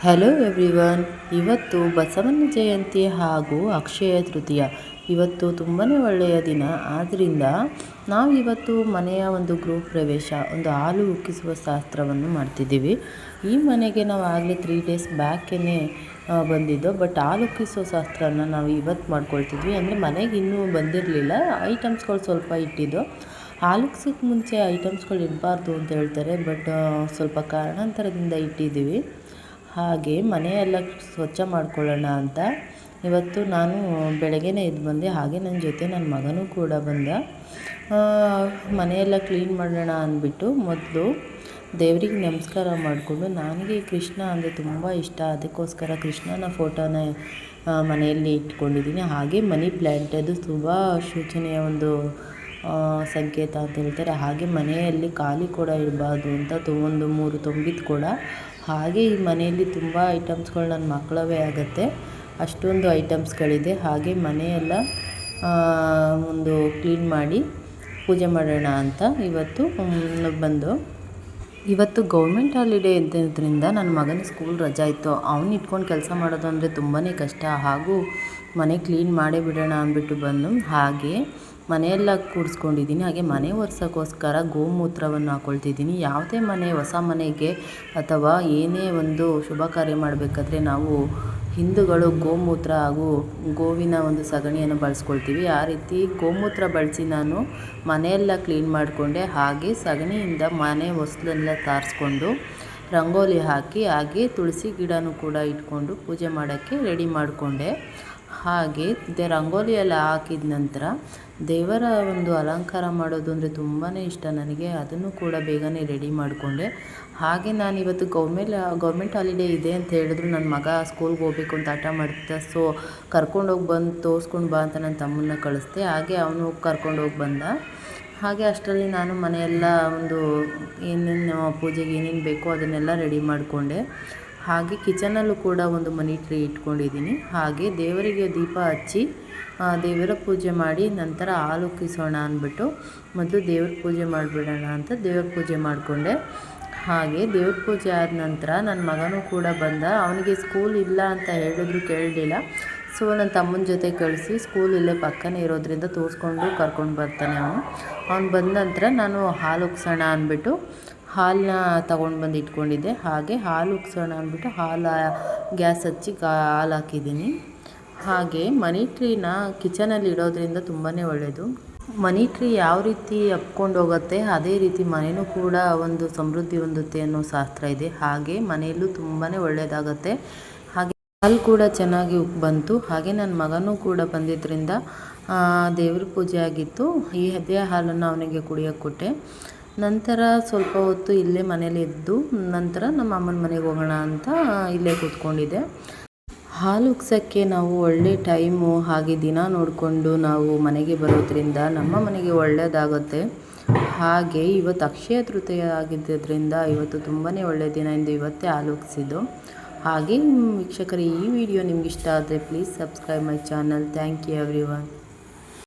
Hello everyone. ಇವತ್ತು ಬಸವನ ಜಯಂತಿ ಹಾಗೂ ಅಕ್ಷಯ ತೃತೀಯ. ಇವತ್ತು ತುಂಬಾ ಒಳ್ಳೆಯ ದಿನ. ಆದ್ದರಿಂದ ನಾವು ಇವತ್ತು ಮನೆಯ ಒಂದು ಗೃಹ ಪ್ರವೇಶ, ಒಂದು ಹಾಲು ಉಕ್ಕಿಸುವ ಶಾಸ್ತ್ರವನ್ನು ಮಾಡ್ತಿದ್ದೀವಿ. ಈ ಮನೆಗೆ ನಾವು ಆಗಲೇ 3 ಡೇಸ್ ಬ್ಯಾಕೇ ಬಂದಿದ್ದು. ಬಟ್ ಹಾಲು ಉಕ್ಕಿಸುವ ಶಾಸ್ತ್ರನ ನಾವು ಇವತ್ತು ಮಾಡ್ಕೊಳ್ತಿದ್ವಿ. ಅಂದರೆ ಮನೆಗೆ ಇನ್ನೂ ಬಂದಿರಲಿಲ್ಲ, ಐಟಮ್ಸ್ಗಳು ಸ್ವಲ್ಪ ಇಟ್ಟಿದ್ದು. ಹಾಲು ಉಕ್ಸೋಕ್ಕೆ ಮುಂಚೆ ಐಟಮ್ಸ್ಗಳು ಇಡಬಾರ್ದು ಅಂತ ಹೇಳ್ತಾರೆ. ಬಟ್ ಸ್ವಲ್ಪ ಕಾರಣಾಂತರದಿಂದ ಇಟ್ಟಿದ್ದೀವಿ. ಹಾಗೆ ಮನೆಯೆಲ್ಲ ಸ್ವಚ್ಛ ಮಾಡ್ಕೊಳ್ಳೋಣ ಅಂತ ಇವತ್ತು ನಾನು ಬೆಳಗ್ಗೆನೇ ಎದ್ದು ಬಂದೆ. ಹಾಗೆ ನನ್ನ ಜೊತೆ ನನ್ನ ಮಗನೂ ಕೂಡ ಬಂದ. ಮನೆಯೆಲ್ಲ ಕ್ಲೀನ್ ಮಾಡೋಣ ಅಂದ್ಬಿಟ್ಟು ಮೊದಲು ದೇವರಿಗೆ ನಮಸ್ಕಾರ ಮಾಡಿಕೊಂಡು, ನನಗೆ ಕೃಷ್ಣ ಅಂದರೆ ತುಂಬ ಇಷ್ಟ, ಅದಕ್ಕೋಸ್ಕರ ಕೃಷ್ಣನ ಫೋಟೋನ ಮನೆಯಲ್ಲಿ ಇಟ್ಕೊಂಡಿದ್ದೀನಿ. ಹಾಗೆ ಮನಿ ಪ್ಲ್ಯಾಂಟ್, ಅದು ತುಂಬ ಶೋಚನೀಯ ಒಂದು ಸಂಕೇತ ಅಂತ ಹೇಳ್ತಾರೆ. ಹಾಗೆ ಮನೆಯಲ್ಲಿ ಖಾಲಿ ಕೂಡ ಇರಬಾರ್ದು ಅಂತ ಒಂದು 3 ತುಂಬಿದ್ದು ಕೂಡ. ಹಾಗೆ ಈ ಮನೆಯಲ್ಲಿ ತುಂಬ ಐಟಮ್ಸ್ಗಳು ನನ್ನ ಮಕ್ಕಳವೇ ಆಗುತ್ತೆ, ಅಷ್ಟೊಂದು ಐಟಮ್ಸ್ಗಳಿದೆ. ಹಾಗೆ ಮನೆಯೆಲ್ಲ ಒಂದು ಕ್ಲೀನ್ ಮಾಡಿ ಪೂಜೆ ಮಾಡೋಣ ಅಂತ ಇವತ್ತು ಬಂದು. ಇವತ್ತು ಗೌರ್ಮೆಂಟ್ ಹಾಲಿಡೇ ಇದ್ದರಿಂದ ನನ್ನ ಮಗನ ಸ್ಕೂಲ್ ರಜಾ ಇತ್ತು. ಅವನು ಇಟ್ಕೊಂಡು ಕೆಲಸ ಮಾಡೋದು ಅಂದರೆ ತುಂಬಾ ಕಷ್ಟ. ಹಾಗೂ ಮನೆ ಕ್ಲೀನ್ ಮಾಡೇ ಬಿಡೋಣ ಅಂದ್ಬಿಟ್ಟು ಬಂದು ಹಾಗೆ ಮನೆಯೆಲ್ಲ ಕೂಡಿಸ್ಕೊಂಡಿದ್ದೀನಿ. ಹಾಗೆ ಮನೆ ಒರೆಸೋಕ್ಕೋಸ್ಕರ ಗೋಮೂತ್ರವನ್ನು ಹಾಕ್ಕೊಳ್ತಿದ್ದೀನಿ. ಯಾವುದೇ ಮನೆ, ಹೊಸ ಮನೆಗೆ ಅಥವಾ ಏನೇ ಒಂದು ಶುಭ ಕಾರ್ಯ ಮಾಡಬೇಕಾದ್ರೆ ನಾವು ಹಿಂದೂಗಳು ಗೋಮೂತ್ರ ಹಾಗೂ ಗೋವಿನ ಒಂದು ಸಗಣಿಯನ್ನು ಬಳಸ್ಕೊಳ್ತೀವಿ. ಆ ರೀತಿ ಗೋಮೂತ್ರ ಬಳಸಿ ನಾನು ಮನೆಯೆಲ್ಲ ಕ್ಲೀನ್ ಮಾಡಿಕೊಂಡೆ. ಹಾಗೆ ಸಗಣಿಯಿಂದ ಮನೆ ಹೊಸಲೆಲ್ಲ ಸಾರಿಸ್ಕೊಂಡು ರಂಗೋಲಿ ಹಾಕಿ, ಹಾಗೆ ತುಳಸಿ ಗಿಡನೂ ಕೂಡ ಇಟ್ಕೊಂಡು ಪೂಜೆ ಮಾಡೋಕ್ಕೆ ರೆಡಿ ಮಾಡಿಕೊಂಡೆ. ಹಾಗೆ ರಂಗೋಲಿ ಎಲ್ಲ ಹಾಕಿದ ನಂತರ ದೇವರ ಒಂದು ಅಲಂಕಾರ ಮಾಡೋದು ಅಂದರೆ ತುಂಬಾ ಇಷ್ಟ ನನಗೆ. ಅದನ್ನು ಕೂಡ ಬೇಗನೆ ರೆಡಿ ಮಾಡಿಕೊಂಡೆ. ಹಾಗೆ ನಾನು ಇವತ್ತು ಗೌರ್ಮೆಂಟ್ ಹಾಲಿಡೇ ಇದೆ ಅಂತ ಹೇಳಿದ್ರು. ನನ್ನ ಮಗ ಸ್ಕೂಲ್ಗೆ ಹೋಗ್ಬೇಕು ಅಂತ ಹಠ ಮಾಡ್ತಿದ್ದ. ಸೊ ಕರ್ಕೊಂಡೋಗಿ ಬಂದು ತೋರಿಸ್ಕೊಂಡು ಬಾ ಅಂತ ನನ್ನ ತಮ್ಮನ್ನ ಕಳಿಸ್ದೆ. ಹಾಗೆ ಅವನು ಕರ್ಕೊಂಡೋಗಿ ಬಂದ. ಹಾಗೆ ಅಷ್ಟರಲ್ಲಿ ನಾನು ಮನೆಯೆಲ್ಲ ಒಂದು ಏನೇನು ಪೂಜೆಗೆ ಏನೇನು ಬೇಕೋ ಅದನ್ನೆಲ್ಲ ರೆಡಿ ಮಾಡಿಕೊಂಡೆ. ಹಾಗೆ ಕಿಚನಲ್ಲೂ ಕೂಡ ಒಂದು ಮನಿ ಟ್ರೀ ಇಟ್ಕೊಂಡಿದ್ದೀನಿ. ಹಾಗೆ ದೇವರಿಗೆ ದೀಪ ಹಚ್ಚಿ ದೇವರ ಪೂಜೆ ಮಾಡಿ ನಂತರ ಹಾಲು ಉಕ್ಕಿಸೋಣ ಅಂದ್ಬಿಟ್ಟು ಮೊದಲು ದೇವ್ರ ಪೂಜೆ ಮಾಡಿಬಿಡೋಣ ಅಂತ ದೇವ್ರ ಪೂಜೆ ಮಾಡಿಕೊಂಡೆ. ಹಾಗೆ ದೇವ್ರ ಪೂಜೆ ಆದ ನಂತರ ನನ್ನ ಮಗನೂ ಕೂಡ ಬಂದ. ಅವನಿಗೆ ಸ್ಕೂಲ್ ಇಲ್ಲ ಅಂತ ಹೇಳಿದ್ರು ಕೇಳಲಿಲ್ಲ. ಸೊ ನನ್ನ ತಮ್ಮನ ಜೊತೆ ಕಳಿಸಿ, ಸ್ಕೂಲ್ ಇಲ್ಲೇ ಪಕ್ಕನೇ ಇರೋದ್ರಿಂದ ತೋರಿಸ್ಕೊಂಡು ಕರ್ಕೊಂಡು ಬರ್ತಾನೆ ಅವ್ನು ಬಂದ ನಂತರ ನಾನು ಹಾಲು ಉಕ್ಸೋಣ ಅಂದ್ಬಿಟ್ಟು ಹಾಲನ್ನ ತೊಗೊಂಡು ಬಂದು ಇಟ್ಕೊಂಡಿದ್ದೆ. ಹಾಗೆ ಹಾಲು ಉಕ್ಸೋಣ ಅಂದ್ಬಿಟ್ಟು ಗ್ಯಾಸ್ ಹಚ್ಚಿ ಹಾಲು ಹಾಕಿದ್ದೀನಿ. ಹಾಗೆ ಮನಿ ಟ್ರೀನ ಕಿಚನಲ್ಲಿ ಇಡೋದ್ರಿಂದ ತುಂಬಾ ಒಳ್ಳೆಯದು. ಮನಿ ಟ್ರೀ ಯಾವ ರೀತಿ ಹಬ್ಕೊಂಡು ಹೋಗುತ್ತೆ ಅದೇ ರೀತಿ ಮನೆಯೂ ಕೂಡ ಒಂದು ಸಮೃದ್ಧಿ ಹೊಂದುತ್ತೆ ಅನ್ನೋ ಶಾಸ್ತ್ರ ಇದೆ. ಹಾಗೆ ಮನೆಯಲ್ಲೂ ತುಂಬಾ ಒಳ್ಳೆಯದಾಗುತ್ತೆ. ಹಾಗೆ ಹಾಲು ಕೂಡ ಚೆನ್ನಾಗಿ ಉಪ್ಪು ಬಂತು. ಹಾಗೆ ನನ್ನ ಮಗನೂ ಕೂಡ ಬಂದಿದ್ದರಿಂದ ದೇವ್ರ ಪೂಜೆ ಆಗಿತ್ತು. ಅದೇ ಹಾಲನ್ನು ಅವನಿಗೆ ಕುಡಿಯೋಕ್ಕೆ ಕೊಟ್ಟೆ. ನಂತರ ಸ್ವಲ್ಪ ಹೊತ್ತು ಇಲ್ಲೇ ಮನೇಲಿ ಇದ್ದು ನಂತರ ನಮ್ಮ ಅಮ್ಮನ ಮನೆಗೆ ಹೋಗೋಣ ಅಂತ ಇಲ್ಲೇ ಕೂತ್ಕೊಂಡಿದ್ದೆ. ಹಾಲು ಉಕ್ಸೋಕ್ಕೆ ನಾವು ಒಳ್ಳೆ ಟೈಮು ಹಾಗೆ ದಿನ ನೋಡಿಕೊಂಡು ನಾವು ಮನೆಗೆ ಬರೋದ್ರಿಂದ ನಮ್ಮ ಮನೆಗೆ ಒಳ್ಳೆಯದಾಗುತ್ತೆ. ಹಾಗೆ ಇವತ್ತು ಅಕ್ಷಯ ತೃತೀಯ ಆಗಿದ್ದರಿಂದ ಇವತ್ತು ತುಂಬಾ ಒಳ್ಳೆಯ ದಿನ ಎಂದು ಇವತ್ತೇ ಹಾಲು ಉಕ್ಸಿದ್ದು. ಹಾಗೆ ವೀಕ್ಷಕರೇ, ಈ ವಿಡಿಯೋ ನಿಮ್ಗೆ ಇಷ್ಟ ಆದರೆ please subscribe my channel. Thank you everyone.